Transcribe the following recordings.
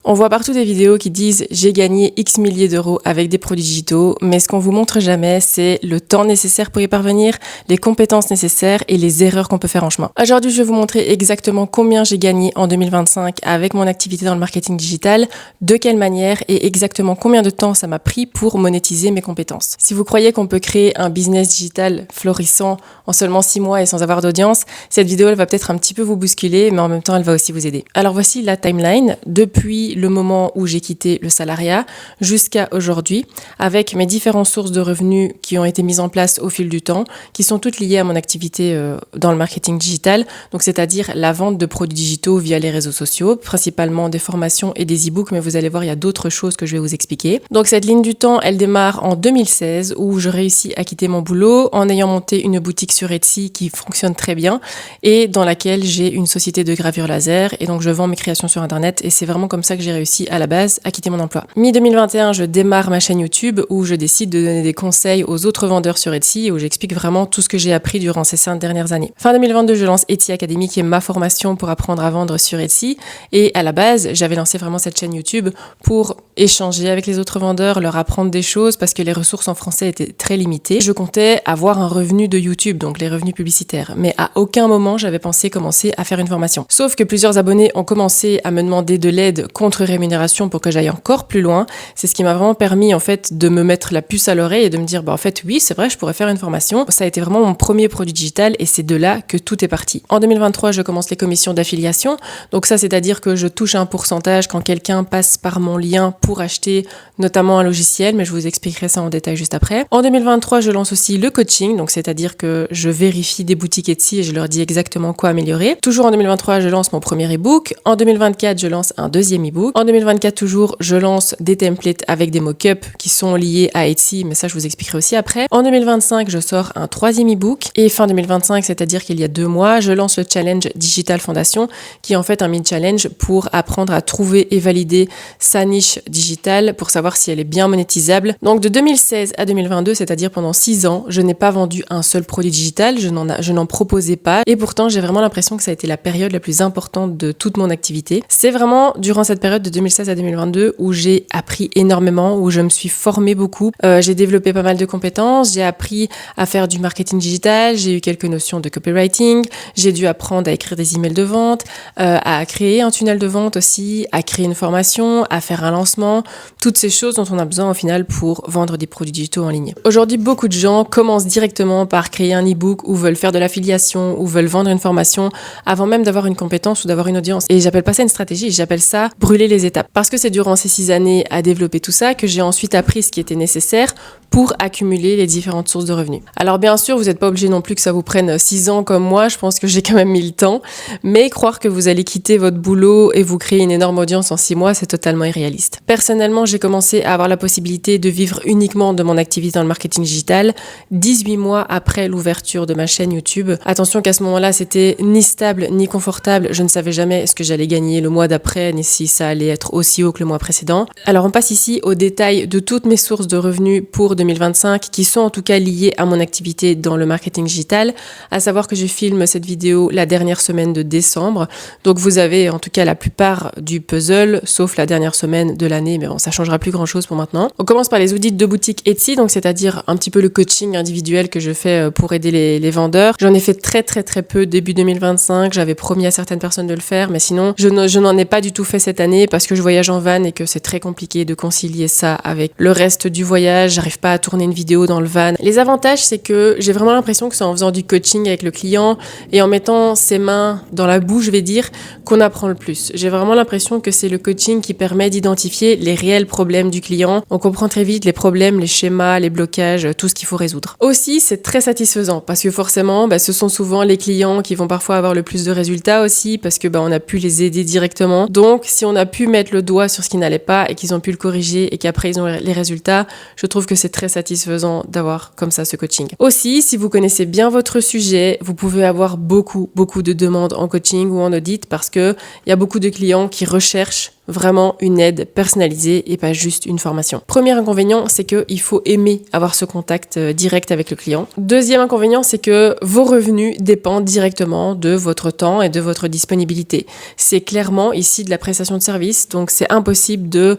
On voit partout des vidéos qui disent j'ai gagné X milliers d'euros avec des produits digitaux, mais ce qu'on vous montre jamais, c'est le temps nécessaire pour y parvenir, les compétences nécessaires et les erreurs qu'on peut faire en chemin. Aujourd'hui, je vais vous montrer exactement combien j'ai gagné en 2025 avec mon activité dans le marketing digital, de quelle manière et exactement combien de temps ça m'a pris pour monétiser mes compétences. Si vous croyez qu'on peut créer un business digital florissant en seulement 6 mois et sans avoir d'audience, cette vidéo elle va peut-être un petit peu vous bousculer, mais en même temps elle va aussi vous aider. Alors voici la timeline depuis le moment où j'ai quitté le salariat jusqu'à aujourd'hui, avec mes différentes sources de revenus qui ont été mises en place au fil du temps, qui sont toutes liées à mon activité dans le marketing digital, donc c'est-à-dire la vente de produits digitaux via les réseaux sociaux, principalement des formations et des e-books, mais vous allez voir, il y a d'autres choses que je vais vous expliquer. Donc cette ligne du temps, elle démarre en 2016 où je réussis à quitter mon boulot en ayant monté une boutique sur Etsy qui fonctionne très bien et dans laquelle j'ai une société de gravure laser et donc je vends mes créations sur internet et c'est vraiment comme ça que j'ai réussi à la base à quitter mon emploi. Mi-2021, je démarre ma chaîne YouTube où je décide de donner des conseils aux autres vendeurs sur Etsy et où j'explique vraiment tout ce que j'ai appris durant ces 5 dernières années. Fin 2022, je lance Etsy Academy qui est ma formation pour apprendre à vendre sur Etsy et à la base, j'avais lancé vraiment cette chaîne YouTube pour échanger avec les autres vendeurs, leur apprendre des choses parce que les ressources en français étaient très limitées. Je comptais avoir un revenu de YouTube, donc les revenus publicitaires, mais à aucun moment j'avais pensé commencer à faire une formation. Sauf que plusieurs abonnés ont commencé à me demander de l'aide contre rémunération pour que j'aille encore plus loin. C'est ce qui m'a vraiment permis en fait de me mettre la puce à l'oreille et de me dire en fait oui c'est vrai je pourrais faire une formation. Ça a été vraiment mon premier produit digital et c'est de là que tout est parti. En 2023 je commence les commissions d'affiliation. Donc ça c'est-à-dire que je touche un pourcentage quand quelqu'un passe par mon lien pour acheter notamment un logiciel, mais je vous expliquerai ça en détail juste après. En 2023 je lance aussi le coaching, donc c'est-à-dire que je vérifie des boutiques Etsy et je leur dis exactement quoi améliorer. Toujours en 2023 je lance mon premier e-book. En 2024 je lance un deuxième e-book. En 2024 toujours, je lance des templates avec des mock-ups qui sont liés à Etsy, mais ça je vous expliquerai aussi après. En 2025, je sors un 3e e-book et fin 2025, c'est-à-dire qu'il y a 2 mois, je lance le challenge Digital Foundation qui est en fait un mini-challenge pour apprendre à trouver et valider sa niche digitale pour savoir si elle est bien monétisable. Donc de 2016 à 2022, c'est-à-dire pendant 6 ans, je n'ai pas vendu un seul produit digital, je n'en proposais pas et pourtant j'ai vraiment l'impression que ça a été la période la plus importante de toute mon activité. C'est vraiment durant cette période de 2016 à 2022 où j'ai appris énormément, où je me suis formée beaucoup. J'ai développé pas mal de compétences, j'ai appris à faire du marketing digital, j'ai eu quelques notions de copywriting, j'ai dû apprendre à écrire des emails de vente, à créer un tunnel de vente aussi, à créer une formation, à faire un lancement, toutes ces choses dont on a besoin au final pour vendre des produits digitaux en ligne. Aujourd'hui, beaucoup de gens commencent directement par créer un e-book ou veulent faire de l'affiliation ou veulent vendre une formation avant même d'avoir une compétence ou d'avoir une audience. Et j'appelle pas ça une stratégie, j'appelle ça brûler les étapes. Parce que c'est durant ces 6 années à développer tout ça que j'ai ensuite appris ce qui était nécessaire pour accumuler les différentes sources de revenus. Alors bien sûr, vous n'êtes pas obligé non plus que ça vous prenne 6 ans comme moi, je pense que j'ai quand même mis le temps, mais croire que vous allez quitter votre boulot et vous créer une énorme audience en 6 mois, c'est totalement irréaliste. Personnellement, j'ai commencé à avoir la possibilité de vivre uniquement de mon activité dans le marketing digital 18 mois après l'ouverture de ma chaîne YouTube. Attention qu'à ce moment-là, c'était ni stable ni confortable, je ne savais jamais ce que j'allais gagner le mois d'après, ni si ça allait être aussi haut que le mois précédent. Alors on passe ici au détail de toutes mes sources de revenus pour 2025 qui sont en tout cas liées à mon activité dans le marketing digital, à savoir que je filme cette vidéo la dernière semaine de décembre, donc vous avez en tout cas la plupart du puzzle, sauf la dernière semaine de l'année, mais bon ça changera plus grand chose pour maintenant. On commence par les audits de boutique Etsy, donc c'est-à-dire un petit peu le coaching individuel que je fais pour aider les vendeurs. J'en ai fait très peu début 2025, j'avais promis à certaines personnes de le faire, mais sinon je n'en ai pas du tout fait cette année parce que je voyage en van et que c'est très compliqué de concilier ça avec le reste du voyage, j'arrive pas à tourner une vidéo dans le van. Les avantages, c'est que j'ai vraiment l'impression que c'est en faisant du coaching avec le client et en mettant ses mains dans la boue, je vais dire, qu'on apprend le plus. J'ai vraiment l'impression que c'est le coaching qui permet d'identifier les réels problèmes du client. On comprend très vite les problèmes, les schémas, les blocages, tout ce qu'il faut résoudre. Aussi, c'est très satisfaisant parce que forcément, ce sont souvent les clients qui vont parfois avoir le plus de résultats aussi parce que on a pu les aider directement. Donc, si on a pu mettre le doigt sur ce qui n'allait pas et qu'ils ont pu le corriger et qu'après ils ont les résultats, je trouve que c'est très satisfaisant d'avoir comme ça ce coaching. Aussi, si vous connaissez bien votre sujet, vous pouvez avoir beaucoup de demandes en coaching ou en audit parce que il y a beaucoup de clients qui recherchent vraiment une aide personnalisée et pas juste une formation. Premier inconvénient, c'est qu'il faut aimer avoir ce contact direct avec le client. Deuxième inconvénient, c'est que vos revenus dépendent directement de votre temps et de votre disponibilité. C'est clairement ici de la prestation de service, donc c'est impossible de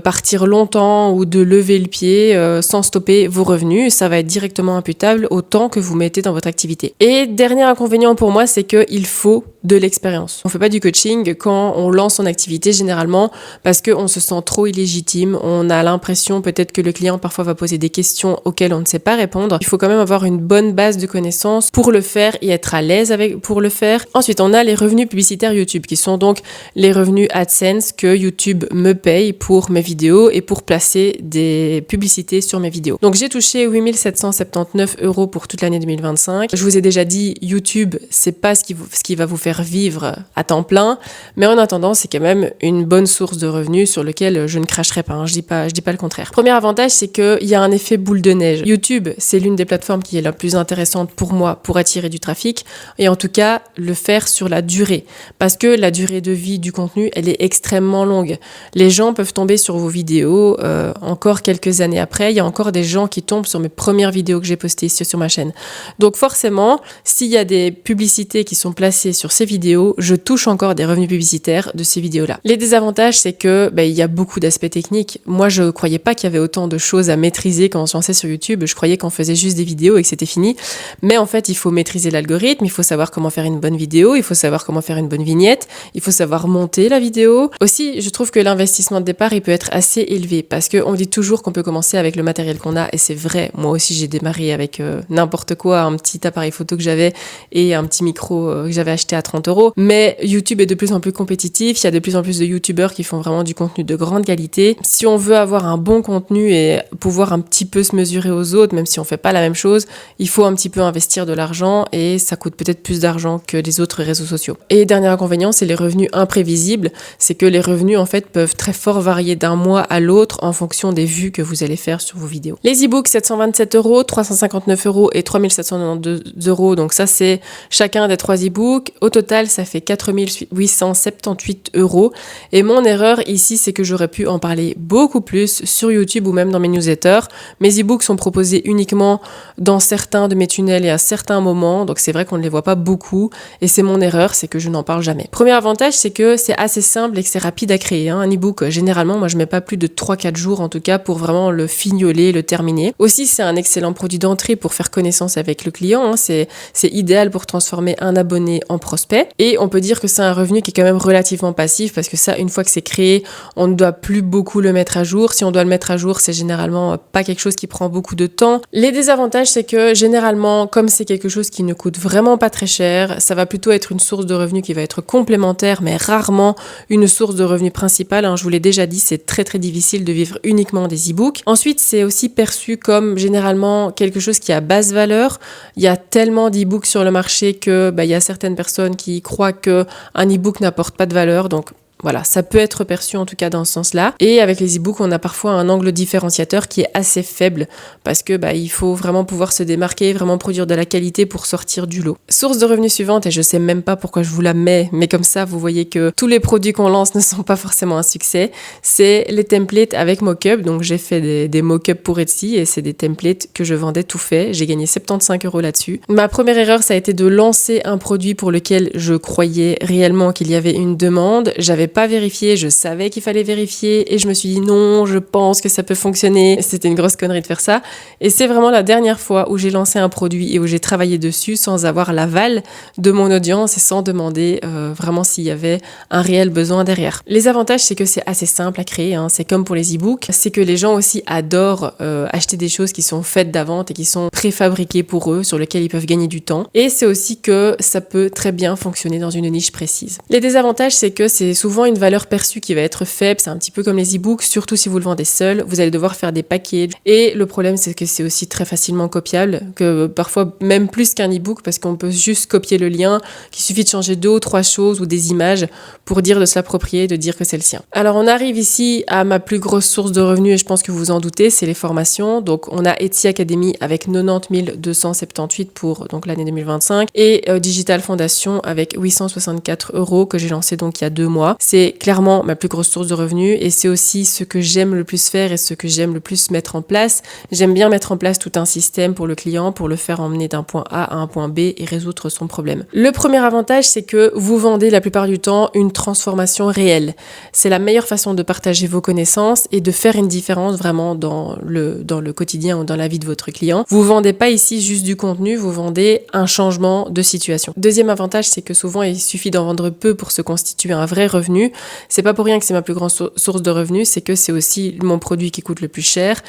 partir longtemps ou de lever le pied sans stopper vos revenus. Ça va être directement imputable au temps que vous mettez dans votre activité. Et dernier inconvénient pour moi, c'est qu'il faut de l'expérience. On fait pas du coaching quand on lance son activité généralement parce qu'on se sent trop illégitime. On a l'impression peut-être que le client parfois va poser des questions auxquelles on ne sait pas répondre. Il faut quand même avoir une bonne base de connaissances pour le faire et être à l'aise pour le faire. Ensuite, on a les revenus publicitaires YouTube qui sont donc les revenus AdSense que YouTube me paye pour mes vidéos et pour placer des publicités sur mes vidéos. Donc j'ai touché 8 779 € pour toute l'année 2025. Je vous ai déjà dit, YouTube, c'est pas ce qui va vous faire vivre à temps plein, mais en attendant, c'est quand même une bonne source de revenus sur lequel je ne cracherai pas, hein. Je dis pas le contraire. Premier avantage, c'est qu'il y a un effet boule de neige. YouTube, c'est l'une des plateformes qui est la plus intéressante pour moi pour attirer du trafic et en tout cas le faire sur la durée parce que la durée de vie du contenu, elle est extrêmement longue. Les gens peuvent tomber sur vos vidéos encore quelques années après. Il y a encore des gens qui tombent sur mes premières vidéos que j'ai postées ici sur ma chaîne. Donc forcément, s'il y a des publicités qui sont placées sur ces vidéos, je touche encore des revenus publicitaires de ces vidéos-là. Les désavantages, c'est que il y a beaucoup d'aspects techniques. Moi, je croyais pas qu'il y avait autant de choses à maîtriser quand on se lançait sur YouTube. Je croyais qu'on faisait juste des vidéos et que c'était fini. Mais en fait, il faut maîtriser l'algorithme, il faut savoir comment faire une bonne vidéo, il faut savoir comment faire une bonne vignette, il faut savoir monter la vidéo. Aussi, je trouve que l'investissement de départ, il peut être assez élevé parce qu'on dit toujours qu'on peut commencer avec le matériel qu'on a et c'est vrai. Moi aussi, j'ai démarré avec n'importe quoi, un petit appareil photo que j'avais et un petit micro que j'avais acheté à 30 €. Mais YouTube est de plus en plus compétitif, il y a de plus en plus de YouTubeurs qui font vraiment du contenu de grande qualité. Si on veut avoir un bon contenu et pouvoir un petit peu se mesurer aux autres, même si on fait pas la même chose, il faut un petit peu investir de l'argent et ça coûte peut-être plus d'argent que les autres réseaux sociaux. Et dernier inconvénient, c'est les revenus imprévisibles. C'est que les revenus, en fait, peuvent très fort varier d'un mois à l'autre en fonction des vues que vous allez faire sur vos vidéos. Les e-books, 727 €, 359 € et 3792 €. Donc ça, c'est chacun des 3 e-books. Au total, ça fait 4 878 €. Et mon erreur ici, c'est que j'aurais pu en parler beaucoup plus sur YouTube ou même dans mes newsletters. Mes e-books sont proposés uniquement dans certains de mes tunnels et à certains moments. Donc c'est vrai qu'on ne les voit pas beaucoup. Et c'est mon erreur, c'est que je n'en parle jamais. Premier avantage, c'est que c'est assez simple et que c'est rapide à créer. Un e-book, généralement, moi, je mets pas plus de 3-4 jours, en tout cas, pour vraiment le fignoler, le terminer. Aussi, c'est un excellent produit d'entrée pour faire connaissance avec le client. C'est idéal pour transformer un abonné en prospect. Et on peut dire que c'est un revenu qui est quand même relativement passif parce que ça, une fois que c'est créé, on ne doit plus beaucoup le mettre à jour. Si on doit le mettre à jour, c'est généralement pas quelque chose qui prend beaucoup de temps. Les désavantages, c'est que généralement, comme c'est quelque chose qui ne coûte vraiment pas très cher, ça va plutôt être une source de revenus qui va être complémentaire, mais rarement une source de revenus principale. Je vous l'ai déjà dit, c'est très très difficile de vivre uniquement des e-books. Ensuite, c'est aussi perçu comme généralement quelque chose qui a basse valeur. Il y a tellement d'e-books sur le marché que il y a certaines personnes qui croient que un e-book n'apporte pas de valeur. Donc voilà, ça peut être perçu en tout cas dans ce sens-là. Et avec les e-books, on a parfois un angle différenciateur qui est assez faible parce que il faut vraiment pouvoir se démarquer, vraiment produire de la qualité pour sortir du lot. Source de revenus suivante, et je sais même pas pourquoi je vous la mets, mais comme ça, vous voyez que tous les produits qu'on lance ne sont pas forcément un succès. C'est les templates avec mock-up. Donc j'ai fait des mock-up pour Etsy et c'est des templates que je vendais tout fait. J'ai gagné 75 € là-dessus. Ma première erreur, ça a été de lancer un produit pour lequel je croyais réellement qu'il y avait une demande. J'avais pas vérifié, je savais qu'il fallait vérifier et je me suis dit non, je pense que ça peut fonctionner. C'était une grosse connerie de faire ça. Et c'est vraiment la dernière fois où j'ai lancé un produit et où j'ai travaillé dessus sans avoir l'aval de mon audience et sans demander vraiment s'il y avait un réel besoin derrière. Les avantages, c'est que c'est assez simple à créer, c'est comme pour les e-books, c'est que les gens aussi adorent acheter des choses qui sont faites d'avant et qui sont préfabriquées pour eux, sur lesquelles ils peuvent gagner du temps. Et c'est aussi que ça peut très bien fonctionner dans une niche précise. Les désavantages, c'est que c'est souvent une valeur perçue qui va être faible, c'est un petit peu comme les e-books, surtout si vous le vendez seul, vous allez devoir faire des packages. Et le problème, c'est que c'est aussi très facilement copiable, que parfois même plus qu'un e-book, parce qu'on peut juste copier le lien, qu'il suffit de changer 2 ou 3 choses ou des images pour dire de se l'approprier, de dire que c'est le sien. Alors on arrive ici à ma plus grosse source de revenus, et je pense que vous vous en doutez, c'est les formations. Donc on a Etsy Academy avec 90 278 pour donc l'année 2025 et Digital Foundation avec 864 € que j'ai lancé donc il y a 2 mois. c'est clairement ma plus grosse source de revenus et c'est aussi ce que j'aime le plus faire et ce que j'aime le plus mettre en place. J'aime bien mettre en place tout un système pour le client pour le faire emmener d'un point A à un point B et résoudre son problème. Le premier avantage, c'est que vous vendez la plupart du temps une transformation réelle. C'est la meilleure façon de partager vos connaissances et de faire une différence vraiment dans le quotidien ou dans la vie de votre client. Vous vendez pas ici juste du contenu, vous vendez un changement de situation. Deuxième avantage, c'est que souvent il suffit d'en vendre peu pour se constituer un vrai revenu. C'est pas pour rien que c'est ma plus grande source de revenus, c'est que c'est aussi mon produit qui coûte le plus cher.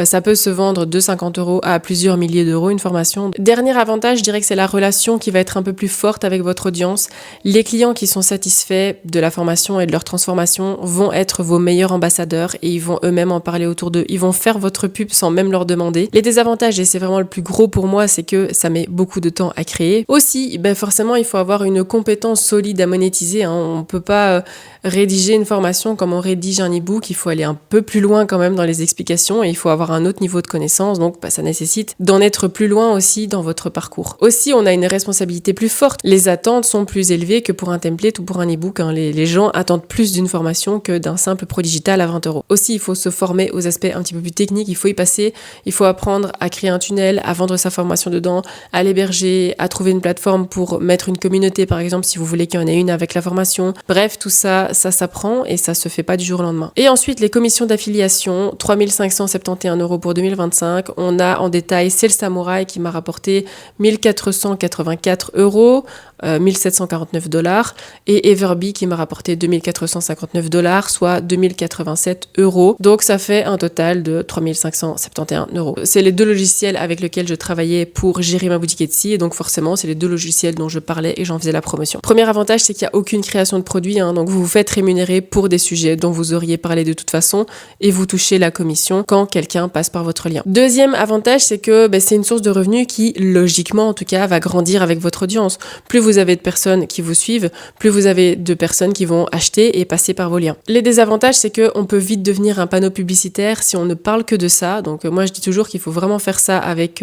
Ça peut se vendre de 50 € à plusieurs milliers d'euros une formation. Dernier avantage, je dirais que c'est la relation qui va être un peu plus forte avec votre audience. Les clients qui sont satisfaits de la formation et de leur transformation vont être vos meilleurs ambassadeurs et ils vont eux-mêmes en parler autour d'eux. Ils vont faire votre pub sans même leur demander. Les désavantages, et c'est vraiment le plus gros pour moi, c'est que ça met beaucoup de temps à créer. Aussi, forcément, il faut avoir une compétence solide à monétiser. On peut pas rédiger une formation comme on rédige un e-book. Il faut aller un peu plus loin quand même dans les explications et il faut avoir un autre niveau de connaissance. Donc, ça nécessite d'en être plus loin aussi dans votre parcours. Aussi, on a une responsabilité plus forte. Les attentes sont plus élevées que pour un template ou pour un e-book. Les gens attendent plus d'une formation que d'un simple pro digital à 20 €. Aussi, il faut se former aux aspects un petit peu plus techniques. Il faut y passer. Il faut apprendre à créer un tunnel, à vendre sa formation dedans, à l'héberger, à trouver une plateforme pour mettre une communauté, par exemple, si vous voulez qu'il y en ait une avec la formation. Bref, tout ça s'apprend et ça se fait pas du jour au lendemain. Et ensuite, les commissions d'affiliation, 3 571 € pour 2025. On a en détail Sales Samurai qui m'a rapporté 1 484 €, 1 749 $, et Everbee qui m'a rapporté 2 459 $, soit 2 087 €. Donc ça fait un total de 3 571 €. C'est les deux logiciels avec lesquels je travaillais pour gérer ma boutique Etsy et donc forcément c'est les deux logiciels dont je parlais et j'en faisais la promotion. Premier avantage, c'est qu'il n'y a aucune création de produit, donc vous vous faites rémunérer pour des sujets dont vous auriez parlé de toute façon et vous touchez la commission quand quelqu'un passe par votre lien. Deuxième avantage, c'est que c'est une source de revenus qui, logiquement en tout cas, va grandir avec votre audience. Plus vous avez de personnes qui vous suivent, plus vous avez de personnes qui vont acheter et passer par vos liens. Les désavantages, c'est qu'on peut vite devenir un panneau publicitaire si on ne parle que de ça. Donc moi, je dis toujours qu'il faut vraiment faire ça avec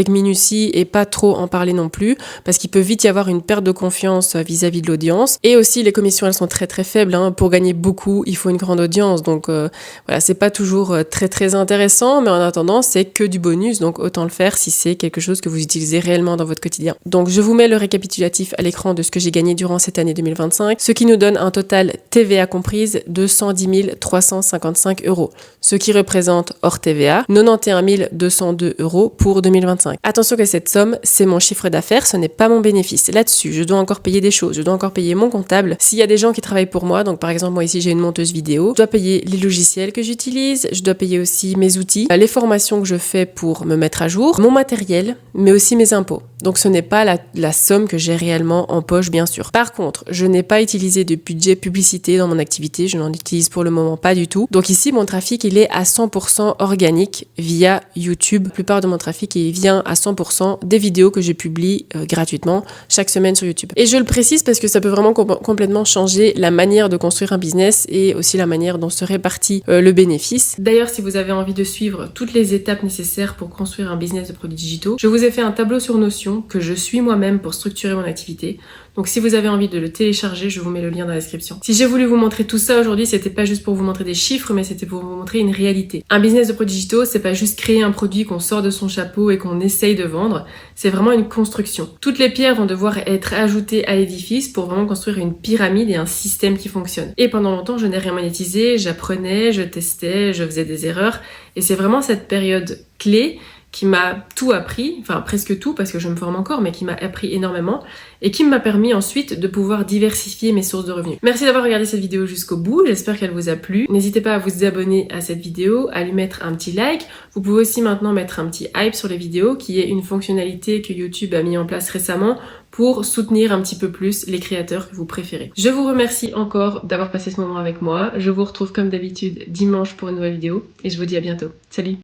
minutie et pas trop en parler non plus, parce qu'il peut vite y avoir une perte de confiance vis-à-vis de l'audience. Et aussi, les commissions, elles sont très très faibles. Pour gagner beaucoup, il faut une grande audience. Donc voilà, c'est pas toujours très très intéressant, mais en attendant, c'est que du bonus. Donc autant le faire si c'est quelque chose que vous utilisez réellement dans votre quotidien. Donc je vous mets le récapitulatif à l'écran de ce que j'ai gagné durant cette année 2025, ce qui nous donne un total TVA comprise de 110 355 €, ce qui représente hors TVA 91 202 € pour 2025. Attention que cette somme, c'est mon chiffre d'affaires, ce n'est pas mon bénéfice. Là-dessus, je dois encore payer des choses, je dois encore payer mon comptable. S'il y a des gens qui travaillent pour moi, donc par exemple moi ici j'ai une monteuse vidéo, je dois payer les logiciels que j'utilise, je dois payer aussi mes outils, les formations que je fais pour me mettre à jour, mon matériel, mais aussi mes impôts. Donc ce n'est pas la somme que j'ai réellement en poche, bien sûr. Par contre, je n'ai pas utilisé de budget publicité dans mon activité, je n'en utilise pour le moment pas du tout. Donc ici, mon trafic, il est à 100% organique via YouTube. La plupart de mon trafic, il vient à 100% des vidéos que je publie gratuitement chaque semaine sur YouTube. Et je le précise parce que ça peut vraiment complètement changer la manière de construire un business et aussi la manière dont se répartit le bénéfice. D'ailleurs, si vous avez envie de suivre toutes les étapes nécessaires pour construire un business de produits digitaux, je vous ai fait un tableau sur Notion que je suis moi-même pour structurer mon activité. Donc si vous avez envie de le télécharger, je vous mets le lien dans la description. Si j'ai voulu vous montrer tout ça aujourd'hui, c'était pas juste pour vous montrer des chiffres, mais c'était pour vous montrer une réalité. Un business de produits digitaux, c'est pas juste créer un produit qu'on sort de son chapeau et qu'on essaye de vendre, c'est vraiment une construction. Toutes les pierres vont devoir être ajoutées à l'édifice pour vraiment construire une pyramide et un système qui fonctionne. Et pendant longtemps, je n'ai rien monétisé, j'apprenais, je testais, je faisais des erreurs, et c'est vraiment cette période clé qui m'a tout appris, enfin presque tout parce que je me forme encore, mais qui m'a appris énormément et qui m'a permis ensuite de pouvoir diversifier mes sources de revenus. Merci d'avoir regardé cette vidéo jusqu'au bout, j'espère qu'elle vous a plu. N'hésitez pas à vous abonner à cette vidéo, à lui mettre un petit like. Vous pouvez aussi maintenant mettre un petit hype sur les vidéos, qui est une fonctionnalité que YouTube a mis en place récemment pour soutenir un petit peu plus les créateurs que vous préférez. Je vous remercie encore d'avoir passé ce moment avec moi. Je vous retrouve comme d'habitude dimanche pour une nouvelle vidéo et je vous dis à bientôt. Salut!